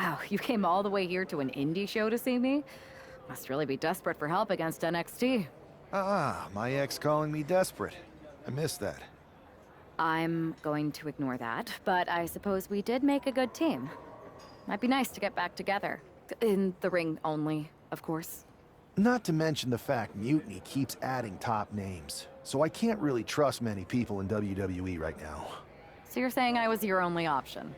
Wow, you came all the way here to an indie show to see me? Must really be desperate for help against NXT. My ex calling me desperate. I missed that. I'm going to ignore that, but I suppose we did make a good team. Might be nice to get back together. In the ring only, of course. Not to mention the fact Mutiny keeps adding top names, so I can't really trust many people in WWE right now. So you're saying I was your only option?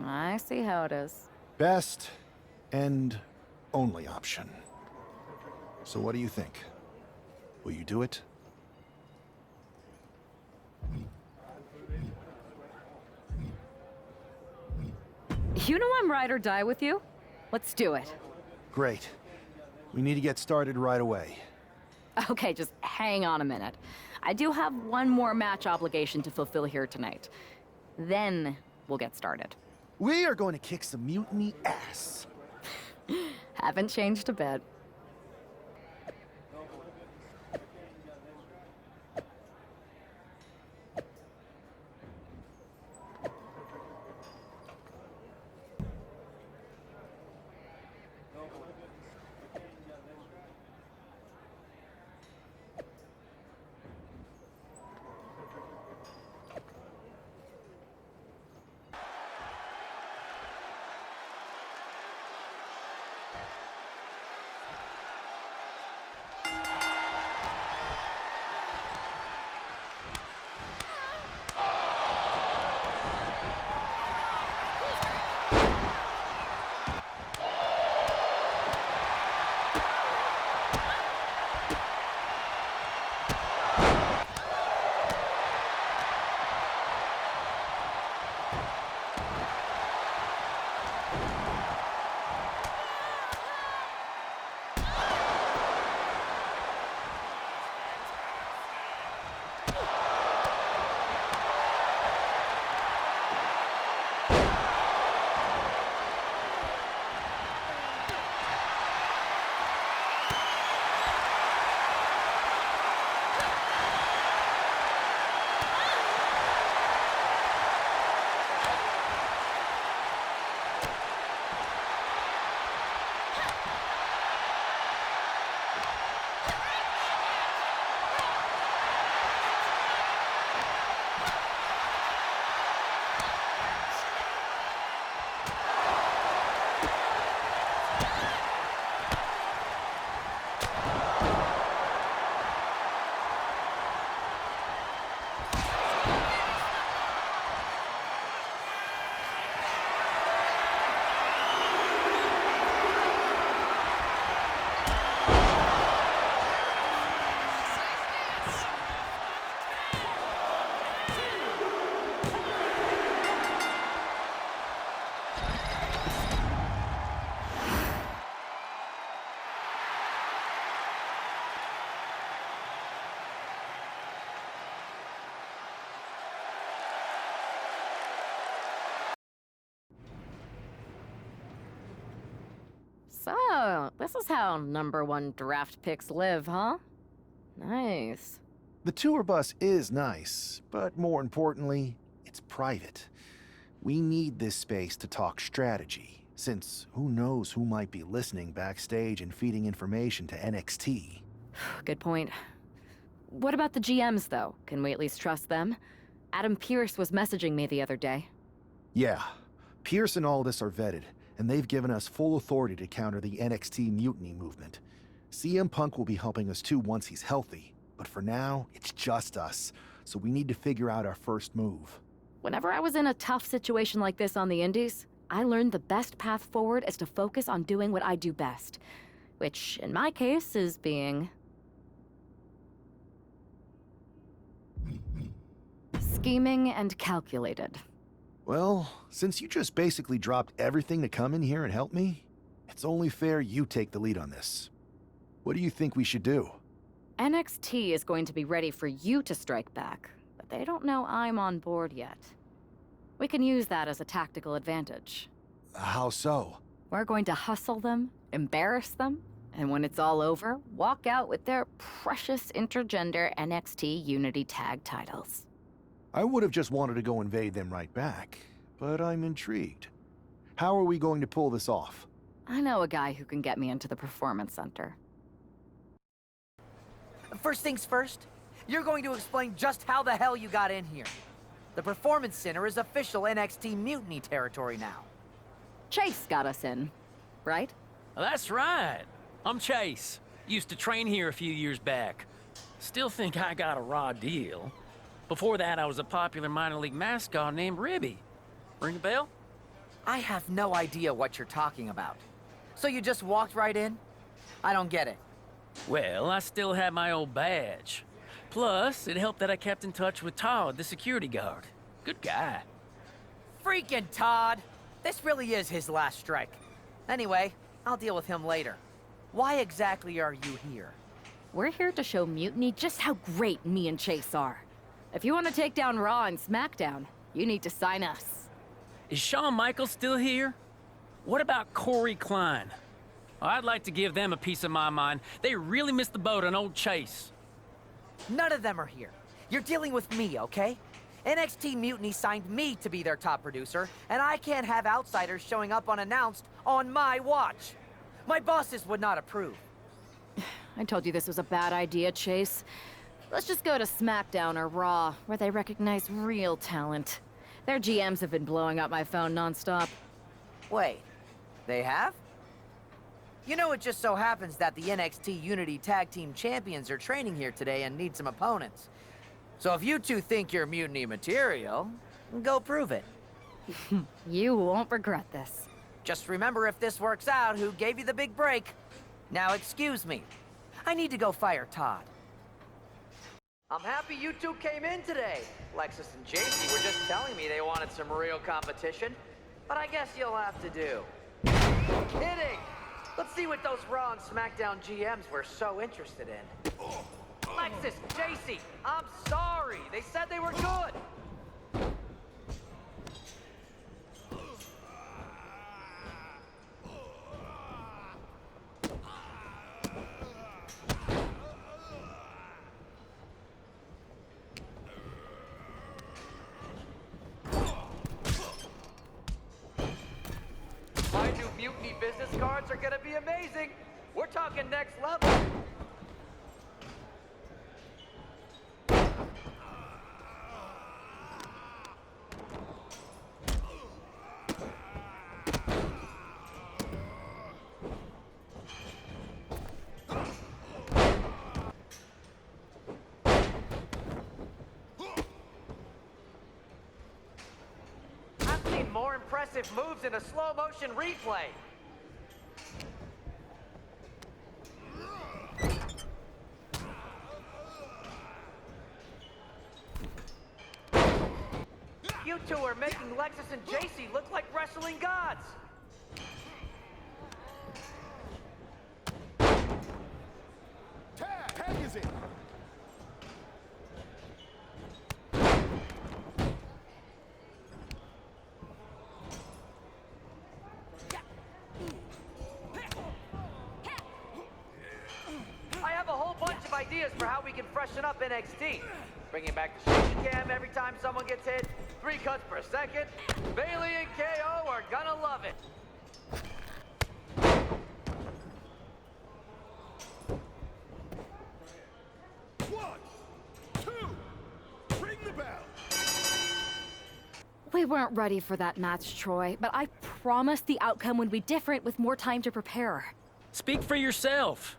I see how it is. Best and only option. So what do you think? Will you do it? You know I'm ride or die with you. Let's do it. Great. We need to get started right away. Okay, just hang on a minute. I do have one more match obligation to fulfill here tonight. Then we'll get started. We are going to kick some Mutiny ass. Haven't changed a bit. So, this is how #1 draft picks live, huh? Nice. The tour bus is nice, but more importantly, it's private. We need this space to talk strategy, since who knows who might be listening backstage and feeding information to NXT. Good point. What about the GMs, though? Can we at least trust them? Adam Pearce was messaging me the other day. Yeah, Pierce and Aldis are vetted, and they've given us full authority to counter the NXT Mutiny movement. CM Punk will be helping us too once he's healthy, but for now, it's just us, so we need to figure out our first move. Whenever I was in a tough situation like this on the Indies, I learned the best path forward is to focus on doing what I do best, which, in my case, is being scheming and calculated. Well, since you just basically dropped everything to come in here and help me, it's only fair you take the lead on this. What do you think we should do? NXT is going to be ready for you to strike back, but they don't know I'm on board yet. We can use that as a tactical advantage. How so? We're going to hustle them, embarrass them, and when it's all over, walk out with their precious intergender NXT Unity Tag titles. I would have just wanted to go invade them right back, but I'm intrigued. How are we going to pull this off? I know a guy who can get me into the Performance Center. First things first, you're going to explain just how the hell you got in here. The Performance Center is official NXT Mutiny territory now. Chase got us in, right? That's right. I'm Chase. Used to train here a few years back. Still think I got a raw deal. Before that, I was a popular minor league mascot named Ribby. Ring a bell? I have no idea what you're talking about. So you just walked right in? I don't get it. Well, I still had my old badge. Plus, it helped that I kept in touch with Todd, the security guard. Good guy. Freaking Todd! This really is his last strike. Anyway, I'll deal with him later. Why exactly are you here? We're here to show Mutiny just how great me and Chase are. If you want to take down Raw and Smackdown, you need to sign us. Is Shawn Michaels still here? What about Corey Klein? I'd like to give them a piece of my mind. They really missed the boat on old Chase. None of them are here. You're dealing with me, okay? NXT Mutiny signed me to be their top producer, and I can't have outsiders showing up unannounced on my watch. My bosses would not approve. I told you this was a bad idea, Chase. Let's just go to Smackdown or Raw, where they recognize real talent. Their GMs have been blowing up my phone nonstop. Wait, they have? You know, it just so happens that the NXT Unity Tag Team Champions are training here today and need some opponents. So if you two think you're Mutiny material, go prove it. You won't regret this. Just remember, if this works out, who gave you the big break. Now excuse me. I need to go fire Todd. I'm happy you two came in today. Lexis and Jacy were just telling me they wanted some real competition. But I guess you'll have to do. Kidding! Let's see what those Raw and SmackDown GMs were so interested in. Lexis, Jacy, I'm sorry. They said they were good. My new Mutiny business cards are gonna be amazing. We're talking next level. I've seen more impressive moves in a slow-motion replay. You two are making Lexis and Jacy look like wrestling gods. Tag is it? I have a whole bunch of ideas for how we can freshen up NXT. Bringing back the shaky cam every time someone gets hit. 3 cuts per second. Bailey and KO are gonna love it. One, two, ring the bell. We weren't ready for that match, Troy, but I promise the outcome would be different with more time to prepare. Speak for yourself.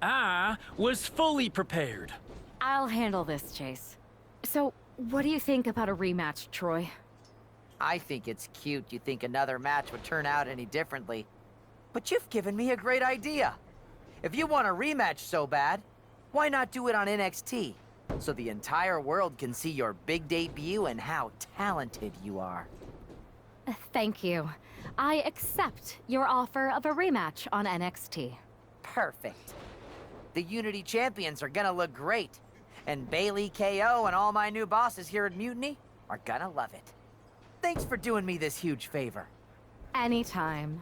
I was fully prepared. I'll handle this, Chase. So, what do you think about a rematch, Troy? I think it's cute you think another match would turn out any differently. But you've given me a great idea. If you want a rematch so bad, why not do it on NXT? So the entire world can see your big debut and how talented you are. Thank you. I accept your offer of a rematch on NXT. Perfect. The Unity champions are gonna look great. And Bailey, KO, and all my new bosses here at Mutiny are gonna love it. Thanks for doing me this huge favor. Anytime.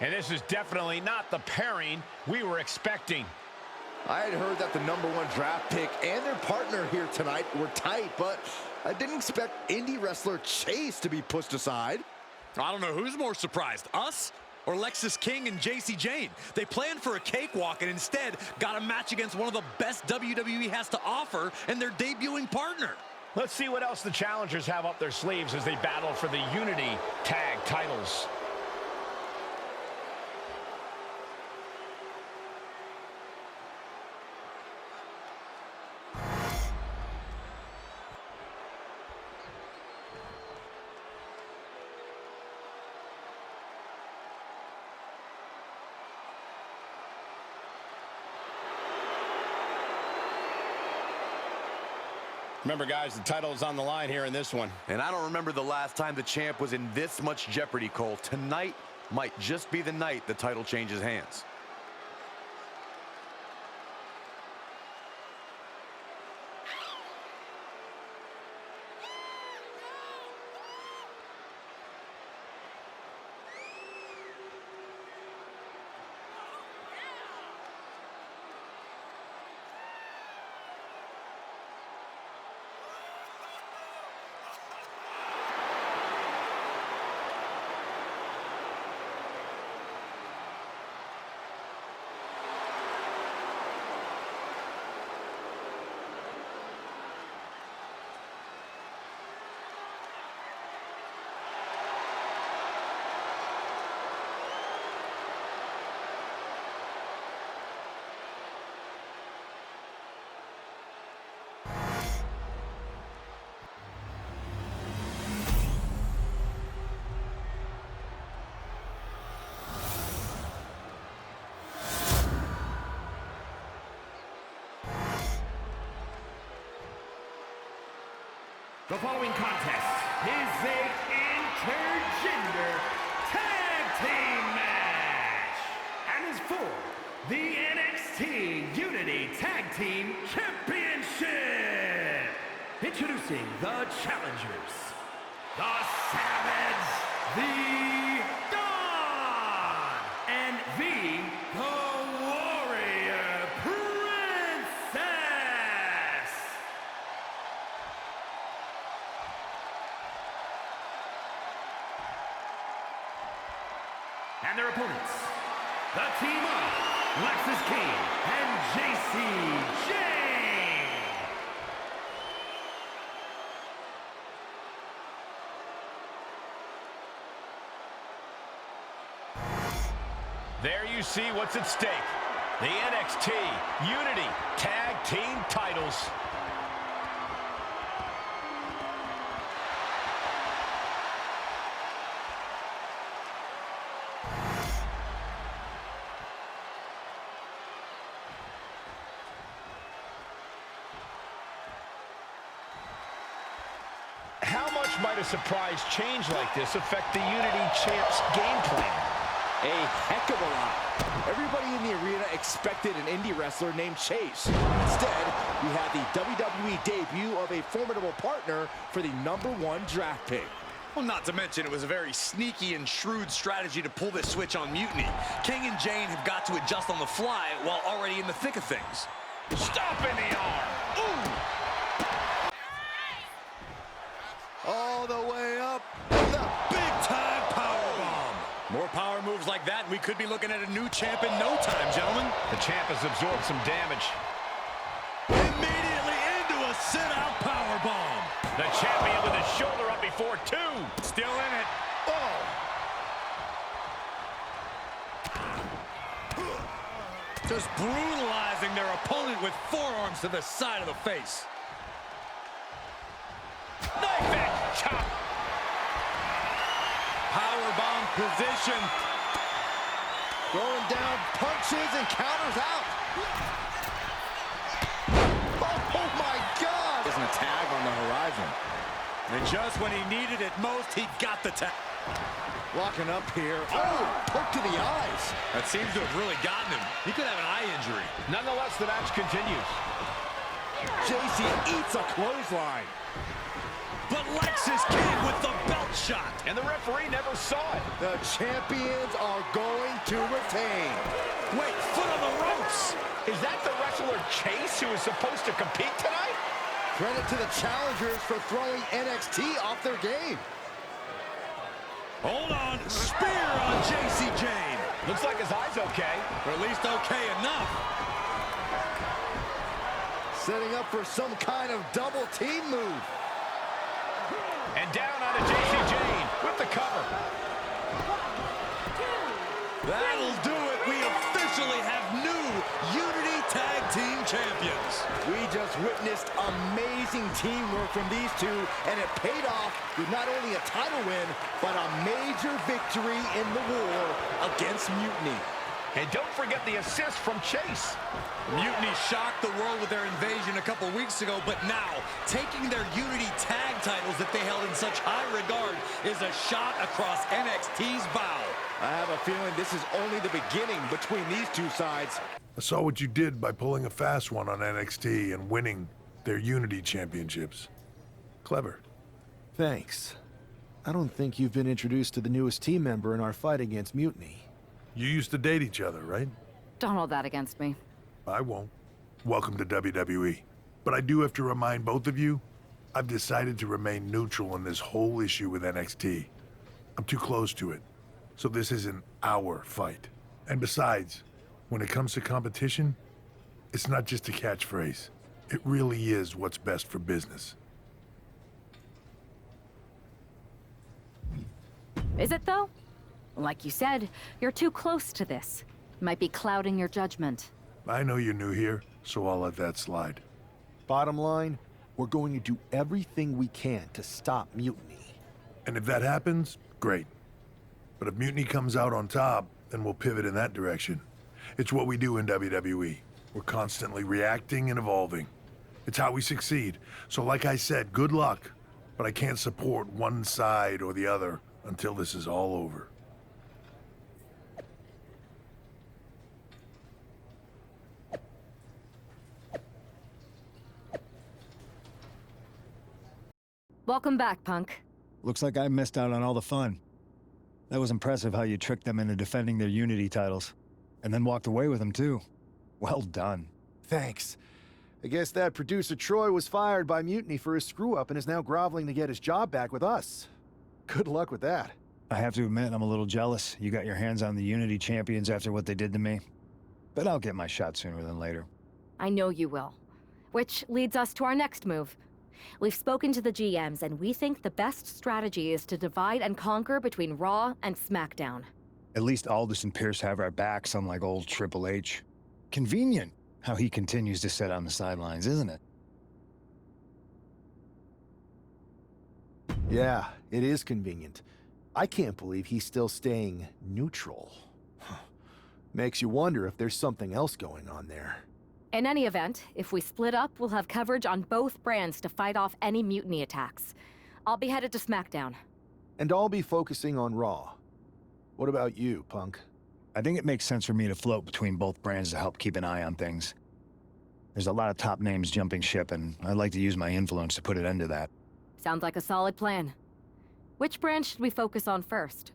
And this is definitely not the pairing we were expecting. I had heard that the #1 draft pick and their partner here tonight were tight, but I didn't expect indie wrestler Chase to be pushed aside. I don't know who's more surprised, us or Lexis King and Jacy Jayne. They planned for a cakewalk and instead got a match against one of the best WWE has to offer and their debuting partner. Let's see what else the challengers have up their sleeves as they battle for the Unity Tag titles. Remember, guys, the title is on the line here in this one. And I don't remember the last time the champ was in this much jeopardy, Cole. Tonight might just be the night the title changes hands. The following contest is an intergender tag team match and is for the NXT Unity Tag Team Championship. Introducing the challengers, the Savage, the Don, and the Warrior Princess. And their opponents, the team of Lexis King and Jacy Jayne. There you see what's at stake. The NXT Unity Tag Team titles. How much might a surprise change like this affect the Unity Champ's game plan? A heck of a lot. Everybody in the arena expected an indie wrestler named Chase. Instead, we had the WWE debut of a formidable partner for the #1 draft pick. Well, not to mention it was a very sneaky and shrewd strategy to pull this switch on Mutiny. King and Jayne have got to adjust on the fly while already in the thick of things. Stop in the arm. Ooh. All the way up. The big-time powerbomb. More power moves like that, and we could be looking at a new champ in no time, gentlemen. The champ has absorbed some damage. Immediately into a sit-out powerbomb. The champion with his shoulder up before two. Still in it. Oh. Just brutalizing their opponent with forearms to the side of the face. Knife edge chop. Powerbomb position. Throwing down punches and counters out. Oh my God! There's a tag on the horizon. And just when he needed it most, he got the tag. Locking up here. Oh, poke to the eyes. That seems to have really gotten him. He could have an eye injury. Nonetheless, the match continues. Jacy eats a clothesline. But Lexis King with the belt shot. And the referee never saw it. The champions are going to retain. Wait, foot on the ropes. Is that the wrestler Chase who is supposed to compete tonight? Credit to the challengers for throwing NXT off their game. Hold on. Spear on Jacy Jayne. Looks like his eye's okay. Or at least okay enough. Setting up for some kind of double team move. And down onto Jacy Jayne with the cover. That'll do it. We officially have new Unity Tag Team Champions. We just witnessed amazing teamwork from these two, and it paid off with not only a title win, but a major victory in the war against Mutiny. And don't forget the assist from Chase. Mutiny shocked the world with their invasion a couple weeks ago, but now, taking their Unity tag titles that they held in such high regard is a shot across NXT's bow. I have a feeling this is only the beginning between these two sides. I saw what you did by pulling a fast one on NXT and winning their Unity championships. Clever. Thanks. I don't think you've been introduced to the newest team member in our fight against Mutiny. You used to date each other, right? Don't hold that against me. I won't. Welcome to WWE. But I do have to remind both of you, I've decided to remain neutral in this whole issue with NXT. I'm too close to it. So this isn't our fight. And besides, when it comes to competition, it's not just a catchphrase. It really is what's best for business. Is it, though? Like you said, you're too close to this. Might be clouding your judgment. I know you're new here, so I'll let that slide. Bottom line, we're going to do everything we can to stop Mutiny. And if that happens, great. But if Mutiny comes out on top, then we'll pivot in that direction. It's what we do in WWE. We're constantly reacting and evolving. It's how we succeed. So like I said, good luck. But I can't support one side or the other until this is all over. Welcome back, Punk. Looks like I missed out on all the fun. That was impressive how you tricked them into defending their Unity titles. And then walked away with them, too. Well done. Thanks. I guess that producer Troy was fired by Mutiny for his screw-up and is now groveling to get his job back with us. Good luck with that. I have to admit, I'm a little jealous. You got your hands on the Unity champions after what they did to me. But I'll get my shot sooner than later. I know you will. Which leads us to our next move. We've spoken to the GMs, and we think the best strategy is to divide and conquer between Raw and Smackdown. At least Aldous and Pierce have our backs, unlike old Triple H. Convenient how he continues to sit on the sidelines, isn't it? Yeah, it is convenient. I can't believe he's still staying neutral. Makes you wonder if there's something else going on there. In any event, if we split up, we'll have coverage on both brands to fight off any Mutiny attacks. I'll be headed to Smackdown. And I'll be focusing on Raw. What about you, Punk? I think it makes sense for me to float between both brands to help keep an eye on things. There's a lot of top names jumping ship, and I'd like to use my influence to put an end to that. Sounds like a solid plan. Which brand should we focus on first?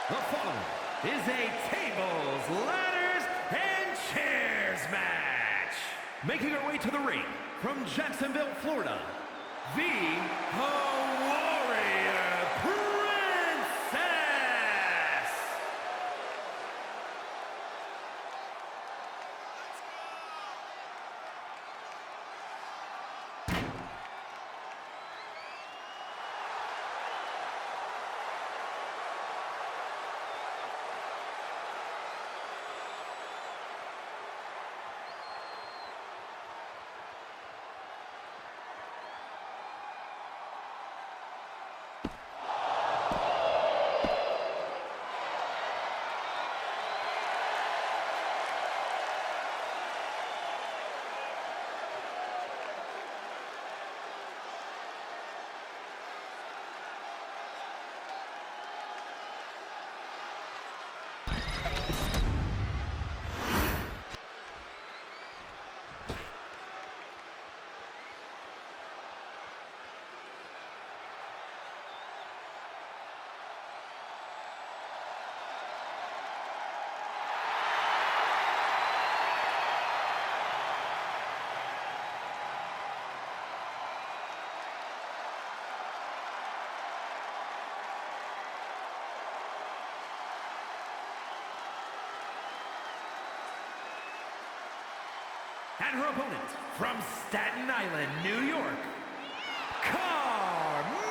The following is a tables, ladders, and chairs match. Making her way to the ring from Jacksonville, Florida, the Warrior Princess. And her opponent from Staten Island, New York, Carmella!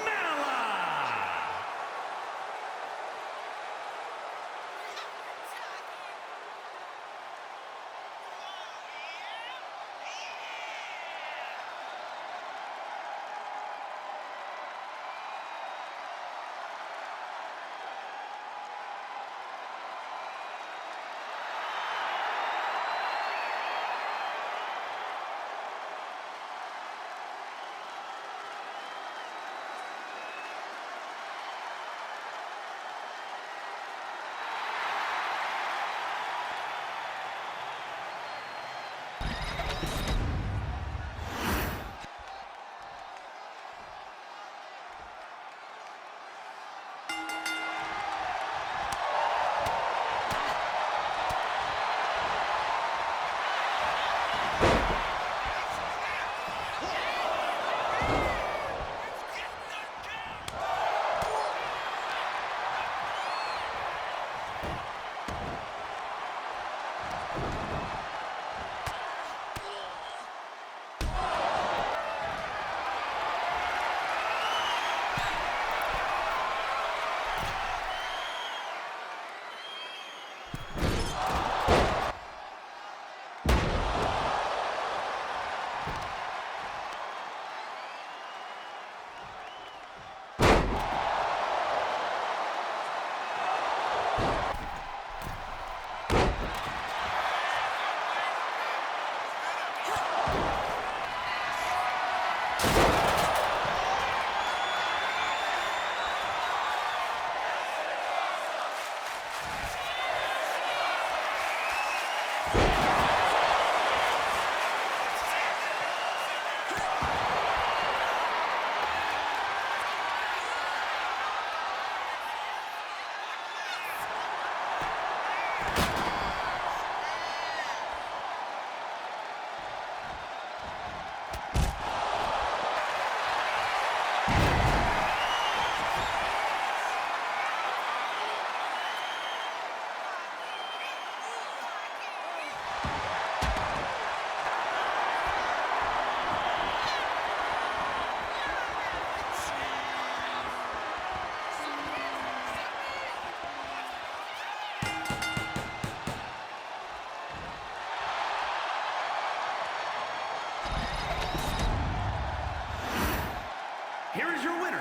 Here is your winner,